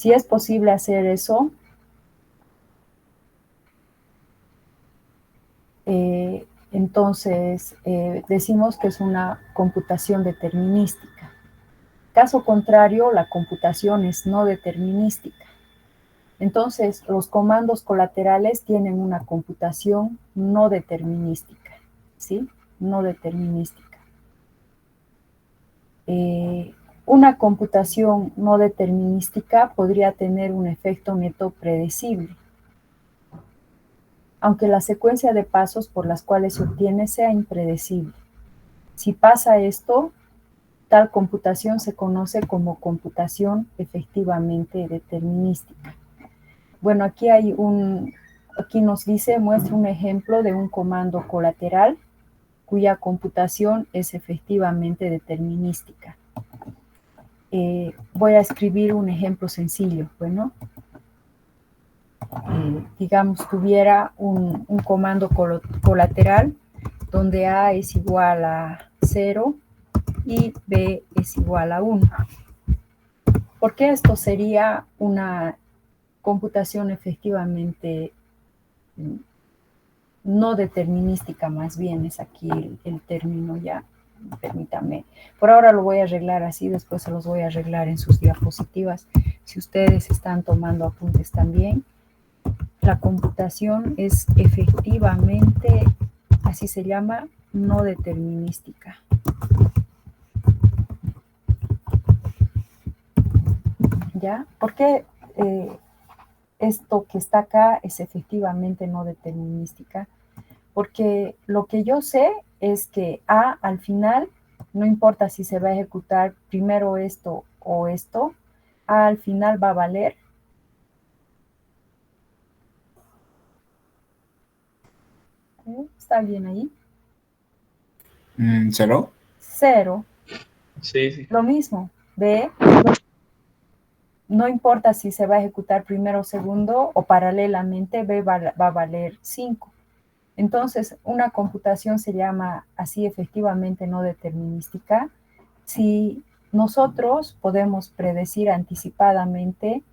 Si es posible hacer eso, entonces decimos que es una computación determinística. Caso contrario, la computación es no determinística. Entonces, los comandos colaterales tienen una computación no determinística, ¿sí? No determinística. Una computación no determinística podría tener un efecto neto predecible, aunque la secuencia de pasos por las cuales se obtiene sea impredecible. Si pasa esto, tal computación se conoce como computación efectivamente determinística. Bueno, aquí nos dice, muestra un ejemplo de un comando colateral cuya computación es efectivamente determinística. Voy a escribir un ejemplo sencillo. Bueno, digamos, tuviera un comando colateral donde A es igual a 0 y B es igual a 1. ¿Por qué esto sería una computación efectivamente no determinística? Más bien es aquí el término ya, permítame. Por ahora lo voy a arreglar así, después se los voy a arreglar en sus diapositivas. Si ustedes están tomando apuntes también, la computación es efectivamente, así se llama, no determinística. ¿Ya? ¿Por qué esto que está acá es efectivamente no determinística? Porque lo que yo sé es que A al final, no importa si se va a ejecutar primero esto o esto, A al final va a valer. ¿Está bien ahí? ¿Cero? 0. Sí, sí. Lo mismo, B, no importa si se va a ejecutar primero o segundo o paralelamente, B va a valer 5. Entonces, una computación se llama así efectivamente no determinística si nosotros podemos predecir anticipadamente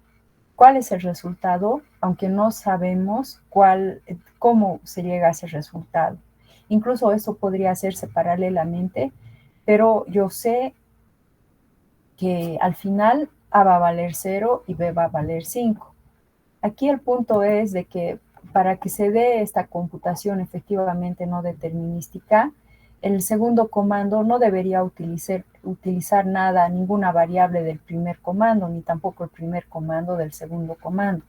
cuál es el resultado, aunque no sabemos cómo se llega a ese resultado. Incluso esto podría hacerse paralelamente, pero yo sé que al final A va a valer 0 y B va a valer 5. Aquí el punto es de que para que se dé esta computación efectivamente no determinística, el segundo comando no debería utilizar nada, ninguna variable del primer comando, ni tampoco el primer comando del segundo comando.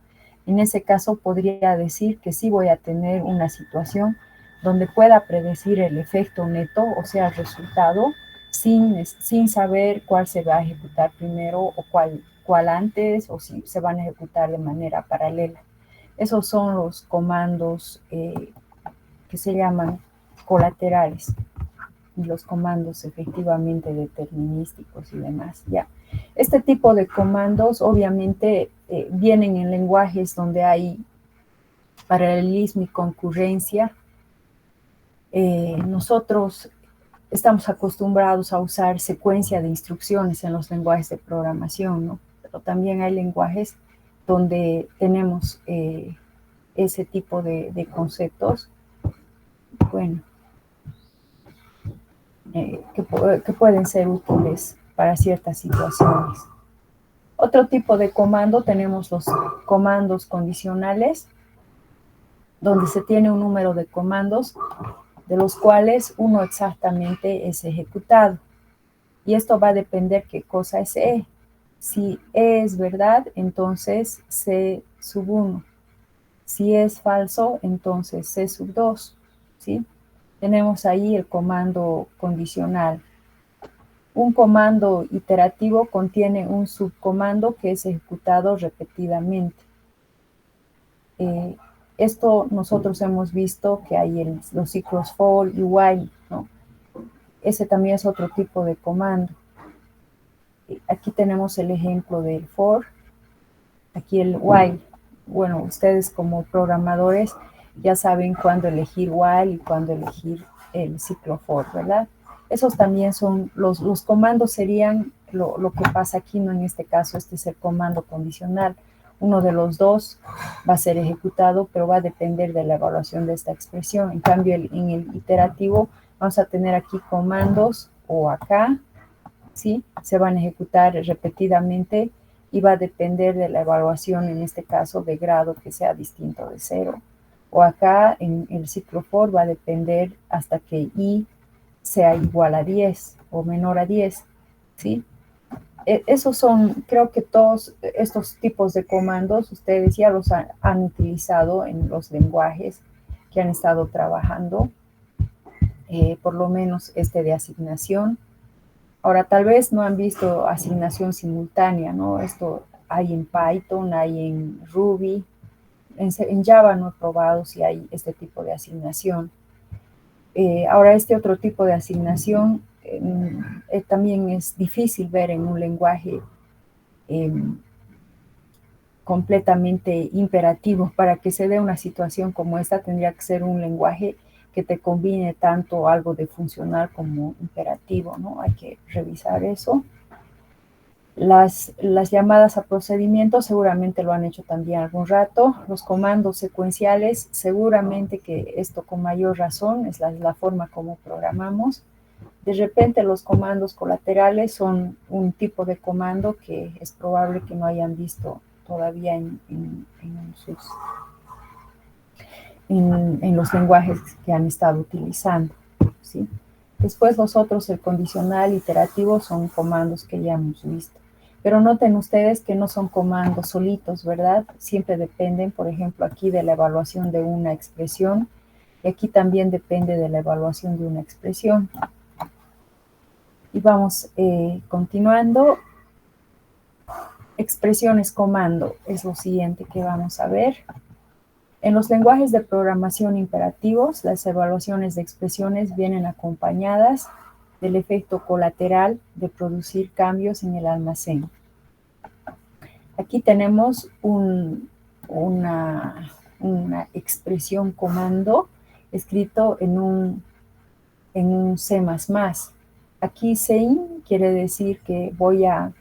En ese caso podría decir que sí voy a tener una situación donde pueda predecir el efecto neto, o sea, el resultado, sin saber cuál se va a ejecutar primero o cuál antes, o si se van a ejecutar de manera paralela. Esos son los comandos que se llaman colaterales y los comandos efectivamente determinísticos y demás. Ya. Este tipo de comandos obviamente vienen en lenguajes donde hay paralelismo y concurrencia. Nosotros estamos acostumbrados a usar secuencia de instrucciones en los lenguajes de programación, ¿no? Pero también hay lenguajes donde tenemos ese tipo de conceptos, bueno, que pueden ser útiles para ciertas situaciones. Otro tipo de comando tenemos los comandos condicionales, donde se tiene un número de comandos, de los cuales uno exactamente es ejecutado. Y esto va a depender qué cosa es E. Si E es verdad, entonces C sub 1. Si es falso, entonces C sub 2. ¿Sí? Tenemos ahí el comando condicional. Un comando iterativo contiene un subcomando que es ejecutado repetidamente. Esto nosotros hemos visto que hay los ciclos for y while, ¿no? Ese también es otro tipo de comando. Aquí tenemos el ejemplo del for, aquí el while. Bueno, ustedes como programadores ya saben cuándo elegir while y cuándo elegir el ciclo for, ¿verdad? Esos también son, los comandos serían lo que pasa aquí, no en este caso, este es el comando condicional. Uno de los dos va a ser ejecutado, pero va a depender de la evaluación de esta expresión. En cambio, en el iterativo vamos a tener aquí comandos o acá, ¿sí? Se van a ejecutar repetidamente y va a depender de la evaluación, en este caso, de grado que sea distinto de 0. O acá en el ciclo for va a depender hasta que i sea igual a 10 o menor a 10, ¿sí? Esos son, creo que todos estos tipos de comandos ustedes ya los han utilizado en los lenguajes que han estado trabajando, por lo menos este de asignación. Ahora, tal vez no han visto asignación simultánea, ¿no? Esto hay en Python, hay en Ruby, en Java no he probado si hay este tipo de asignación. Ahora, este otro tipo de asignación también es difícil ver en un lenguaje eh, completamente imperativo. Para que se dé una situación como esta, tendría que ser un lenguaje que te combine tanto algo de funcional como imperativo, ¿no? Hay que revisar eso. Las llamadas a procedimientos seguramente lo han hecho también algún rato. Los comandos secuenciales, seguramente que esto con mayor razón es la forma como programamos. De repente los comandos colaterales son un tipo de comando que es probable que no hayan visto todavía en los lenguajes que han estado utilizando, ¿sí? Después los otros, el condicional, iterativo, son comandos que ya hemos visto. Pero noten ustedes que no son comandos solitos, ¿verdad? Siempre dependen, por ejemplo, aquí de la evaluación de una expresión, y aquí también depende de la evaluación de una expresión. Y vamos continuando. Expresiones comando es lo siguiente que vamos a ver. En los lenguajes de programación imperativos, las evaluaciones de expresiones vienen acompañadas del efecto colateral de producir cambios en el almacén. Aquí tenemos una expresión comando escrito en un C++. Aquí sein quiere decir que voy a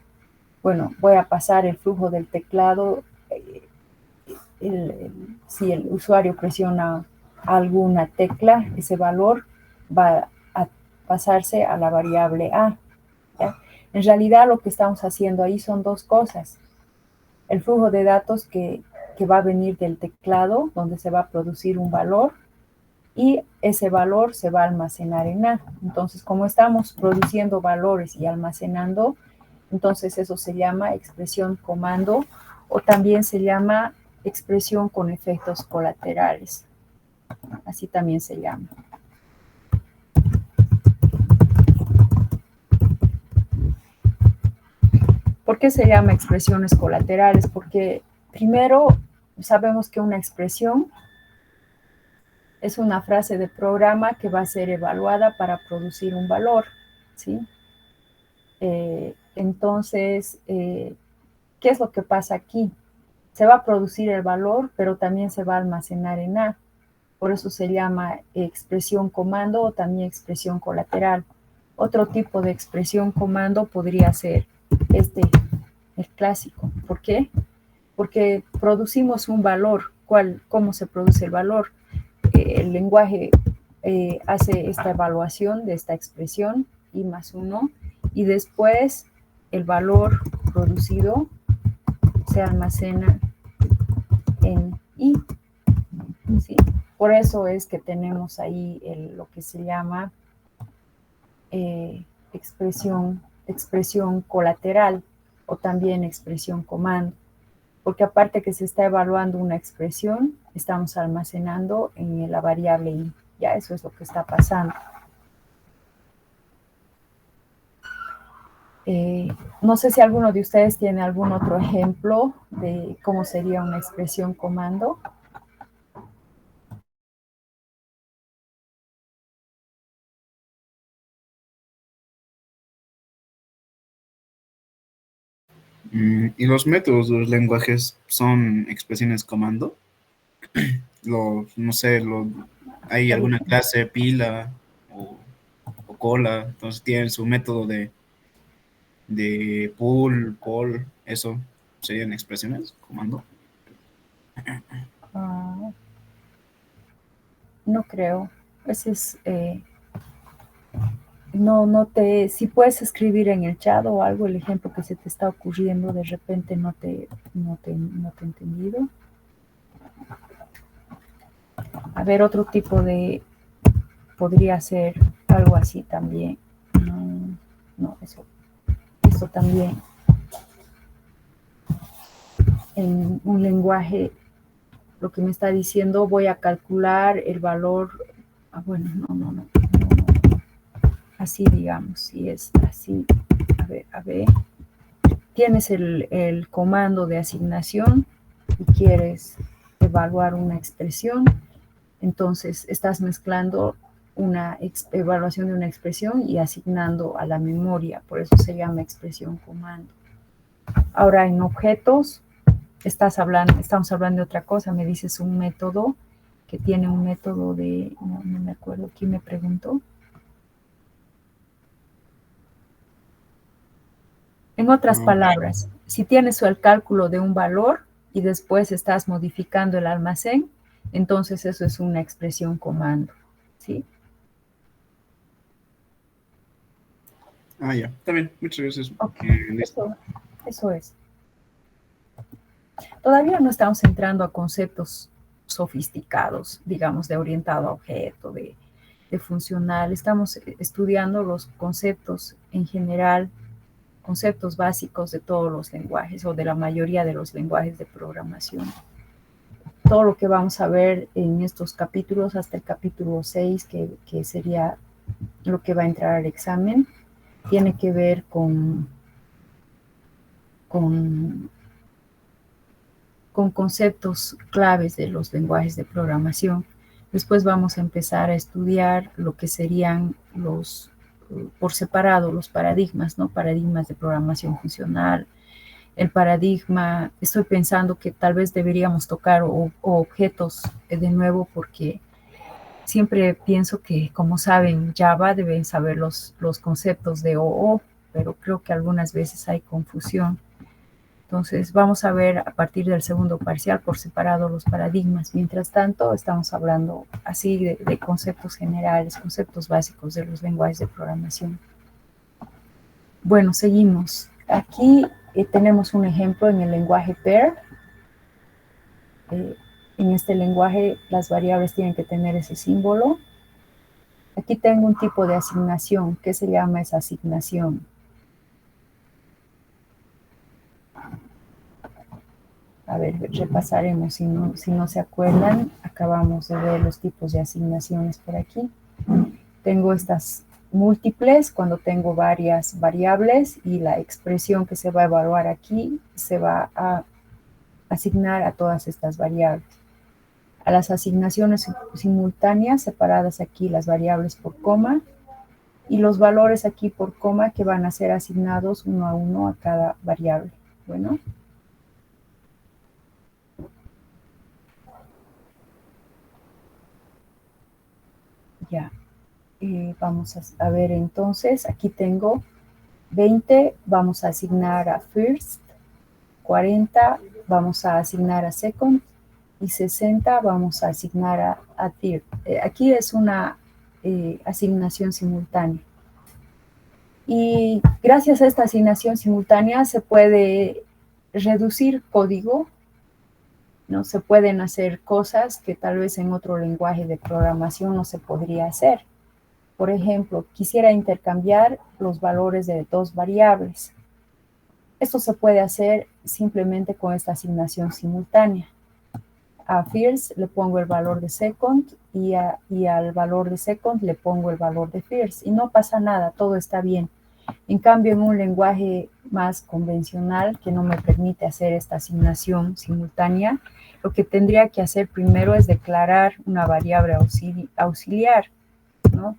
pasar el flujo del teclado. Si el usuario presiona alguna tecla, ese valor va a pasarse a la variable A, ¿ya? En realidad lo que estamos haciendo ahí son dos cosas. El flujo de datos que va a venir del teclado, donde se va a producir un valor, y ese valor se va a almacenar en A. Entonces, como estamos produciendo valores y almacenando, entonces eso se llama expresión comando, o también se llama expresión con efectos colaterales. Así también se llama. ¿Por qué se llama expresiones colaterales? Porque primero sabemos que una expresión es una frase de programa que va a ser evaluada para producir un valor, ¿sí? Entonces, ¿qué es lo que pasa aquí? Se va a producir el valor, pero también se va a almacenar en A. Por eso se llama expresión comando o también expresión colateral. Otro tipo de expresión comando podría ser el clásico. ¿Por qué? Porque producimos un valor. ¿Cómo se produce el valor? El lenguaje hace esta evaluación de esta expresión, i más 1, y después el valor producido se almacena en i, ¿sí? Por eso es que tenemos ahí lo que se llama expresión colateral o también expresión comando, porque aparte que se está evaluando una expresión, estamos almacenando en la variable i. Ya eso es lo que está pasando. No sé si alguno de ustedes tiene algún otro ejemplo de cómo sería una expresión comando. ¿Y los métodos de los lenguajes son expresiones comando? No sé, hay alguna clase, pila o cola, entonces tienen su método de pull, poll, eso serían expresiones, comando. Ah, no creo. Ese es, si puedes escribir en el chat o algo el ejemplo que se te está ocurriendo, de repente no te he entendido. A ver, otro tipo de, podría ser algo así también. No, eso también. En un lenguaje, lo que me está diciendo, voy a calcular el valor. Bueno, no. Así, digamos, si es así. A ver. Tienes el comando de asignación y quieres evaluar una expresión, entonces estás mezclando una evaluación de una expresión y asignando a la memoria, por eso se llama expresión comando. Ahora en objetos, estamos hablando de otra cosa, me dices un método que tiene un método de, no me acuerdo, ¿quién me preguntó? En otras palabras, si tienes el cálculo de un valor y después estás modificando el almacén, entonces eso es una expresión comando, ¿sí? Ya, está bien, muchas gracias. Ok, Listo. eso es. Todavía no estamos entrando a conceptos sofisticados, digamos, de orientado a objeto, de funcional. Estamos estudiando los conceptos en general, conceptos básicos de todos los lenguajes o de la mayoría de los lenguajes de programación. Todo lo que vamos a ver en estos capítulos, hasta el capítulo 6, que sería lo que va a entrar al examen, tiene que ver con conceptos claves de los lenguajes de programación. Después vamos a empezar a estudiar lo que serían por separado, los paradigmas, ¿no? Paradigmas de programación funcional. El paradigma, estoy pensando que tal vez deberíamos tocar o objetos de nuevo, porque siempre pienso que, como saben, Java deben saber los conceptos de OO, pero creo que algunas veces hay confusión. Entonces, vamos a ver a partir del segundo parcial por separado los paradigmas. Mientras tanto, estamos hablando así de conceptos generales, conceptos básicos de los lenguajes de programación. Bueno, seguimos. Aquí tenemos un ejemplo en el lenguaje Perl. En este lenguaje, las variables tienen que tener ese símbolo. Aquí tengo un tipo de asignación. ¿Qué se llama esa asignación? A ver, repasaremos. Si no se acuerdan, acabamos de ver los tipos de asignaciones por aquí. Tengo estas múltiples cuando tengo varias variables y la expresión que se va a evaluar aquí se va a asignar a todas estas variables. A las asignaciones simultáneas, separadas aquí las variables por coma, y los valores aquí por coma que van a ser asignados uno a uno a cada variable. Bueno. Ya. Vamos a ver entonces, aquí tengo 20, vamos a asignar a first, 40 vamos a asignar a second y 60 vamos a asignar a third. Aquí es una asignación simultánea. Y gracias a esta asignación simultánea se puede reducir código, ¿no? Se pueden hacer cosas que tal vez en otro lenguaje de programación no se podría hacer. Por ejemplo, quisiera intercambiar los valores de dos variables. Esto se puede hacer simplemente con esta asignación simultánea. A first le pongo el valor de second y al valor de second le pongo el valor de first. Y no pasa nada, todo está bien. En cambio, en un lenguaje más convencional que no me permite hacer esta asignación simultánea, lo que tendría que hacer primero es declarar una variable auxiliar, ¿no?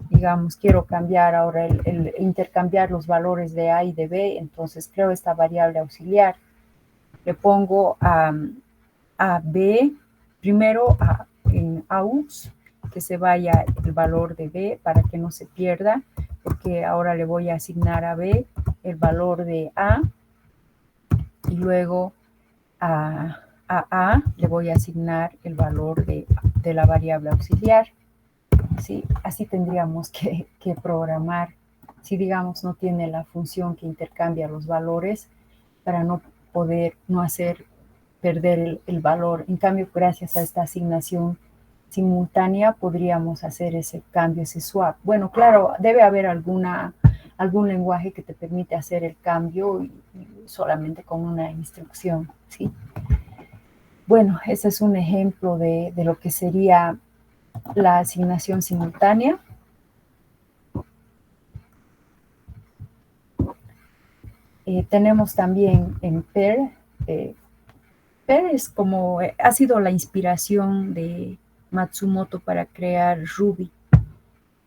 Digamos, quiero cambiar ahora intercambiar los valores de A y de B, entonces creo esta variable auxiliar. Le pongo a B, primero en aux, que se vaya el valor de B para que no se pierda, porque ahora le voy a asignar a B el valor de A y luego a A le voy a asignar el valor de la variable auxiliar. ¿Sí? Así tendríamos que programar, si digamos no tiene la función que intercambia los valores, para no poder, no hacer perder el valor. En cambio, gracias a esta asignación simultánea, podríamos hacer ese cambio, ese swap. Bueno, claro, debe haber algún lenguaje que te permite hacer el cambio y solamente con una instrucción, ¿sí? Bueno, ese es un ejemplo de lo que sería la asignación simultánea. Tenemos también en pair. Pair es como, ha sido la inspiración de Matsumoto para crear Ruby.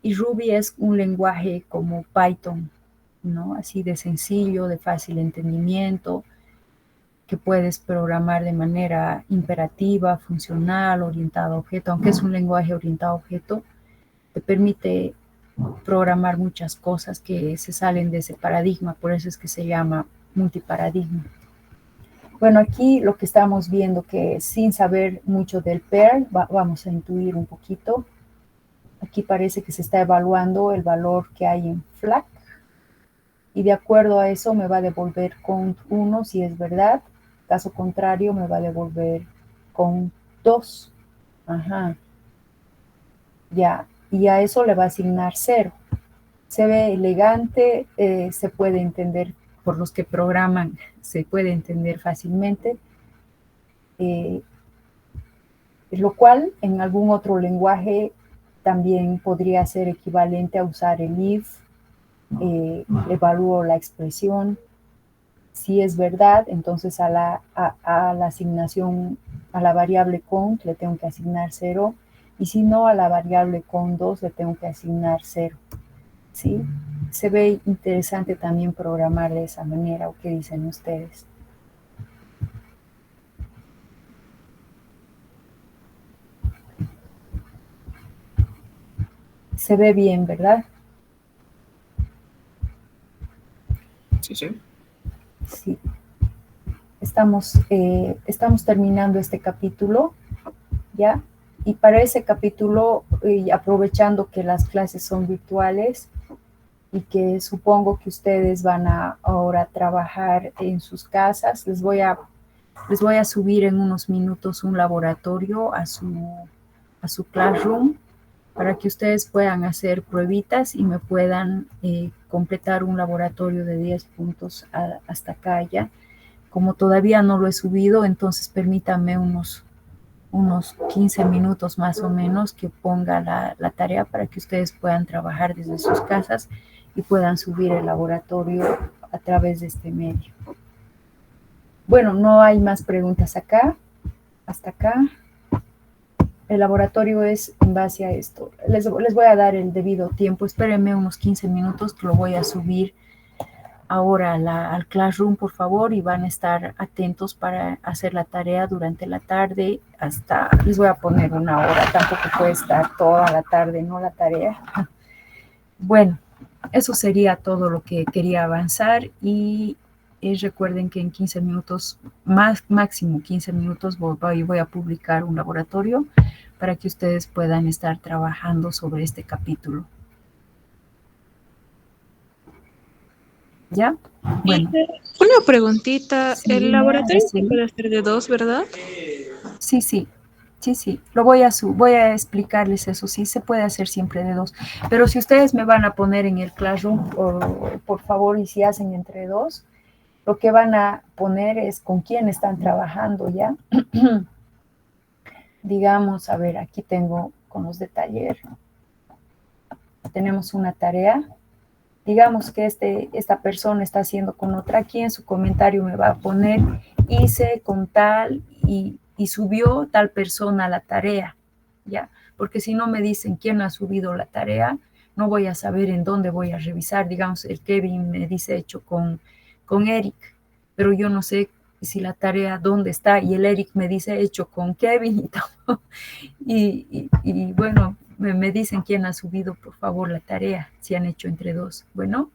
Y Ruby es un lenguaje como Python, ¿no? Así de sencillo, de fácil entendimiento, que puedes programar de manera imperativa, funcional, orientada a objeto. Aunque es un lenguaje orientado a objeto, te permite programar muchas cosas que se salen de ese paradigma, por eso es que se llama multiparadigma. Bueno, aquí lo que estamos viendo, que sin saber mucho del pair, vamos a intuir un poquito. Aquí parece que se está evaluando el valor que hay en flag, y de acuerdo a eso me va a devolver cont 1 si es verdad, caso contrario me va a devolver cont 2. Ajá. Ya, y a eso le va a asignar 0. Se ve elegante, se puede entender por los que programan, se puede entender fácilmente, lo cual en algún otro lenguaje también podría ser equivalente a usar el if, evalúo la expresión, si es verdad, entonces a la asignación, a la variable cont le tengo que asignar 0, y si no, a la variable cont 2 le tengo que asignar 0. ¿Sí? Se ve interesante también programar de esa manera, ¿o qué dicen ustedes? Se ve bien, ¿verdad? Sí, sí. Sí. Estamos terminando este capítulo, ¿ya? Y para ese capítulo, aprovechando que las clases son virtuales y que supongo que ustedes van a ahora trabajar en sus casas, les voy a subir en unos minutos un laboratorio a su Classroom para que ustedes puedan hacer pruebitas y me puedan completar un laboratorio de 10 puntos hasta acá ya. Como todavía no lo he subido, entonces permítanme unos 15 minutos más o menos que ponga la tarea para que ustedes puedan trabajar desde sus casas y puedan subir el laboratorio a través de este medio. Bueno, no hay más preguntas acá, hasta acá. El laboratorio es en base a esto. Les voy a dar el debido tiempo. Espérenme unos 15 minutos que lo voy a subir ahora al Classroom, por favor, y van a estar atentos para hacer la tarea durante la tarde hasta, les voy a poner una hora, tampoco puede estar toda la tarde, ¿no? La tarea. Bueno, eso sería todo lo que quería avanzar y recuerden que en 15 minutos, máximo 15 minutos, voy a publicar un laboratorio para que ustedes puedan estar trabajando sobre este capítulo. ¿Ya? Bueno. Una preguntita, Sí, el laboratorio se puede hacer de 2, ¿verdad? Sí, sí. Sí, voy a explicarles eso, sí, se puede hacer siempre de 2, pero si ustedes me van a poner en el Classroom, por favor, y si hacen entre 2, lo que van a poner es con quién están trabajando, ¿ya? Digamos, a ver, aquí tengo con los de taller, tenemos una tarea, digamos que esta persona está haciendo con otra, aquí en su comentario me va a poner, hice con tal y subió tal persona la tarea, ¿ya? Porque si no me dicen quién ha subido la tarea, no voy a saber en dónde voy a revisar. Digamos, el Kevin me dice hecho con Eric, pero yo no sé si la tarea dónde está, y el Eric me dice hecho con Kevin y todo. Y bueno, me dicen quién ha subido, por favor, la tarea, si han hecho entre 2. Bueno,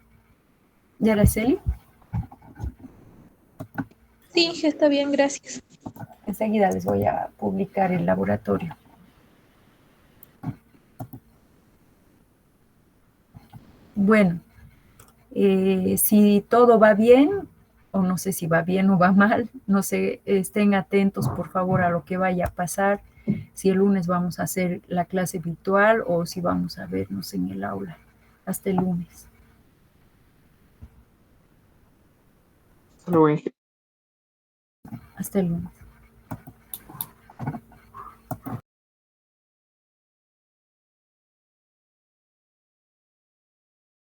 Yaraceli, Sí, está bien, gracias. enseguida les voy a publicar el laboratorio. Bueno, si todo va bien, o no sé si va bien o va mal, no sé, estén atentos por favor a lo que vaya a pasar, si el lunes vamos a hacer la clase virtual o si vamos a vernos en el aula. Hasta el lunes. Hasta luego, Ingrid. Hasta el lunes.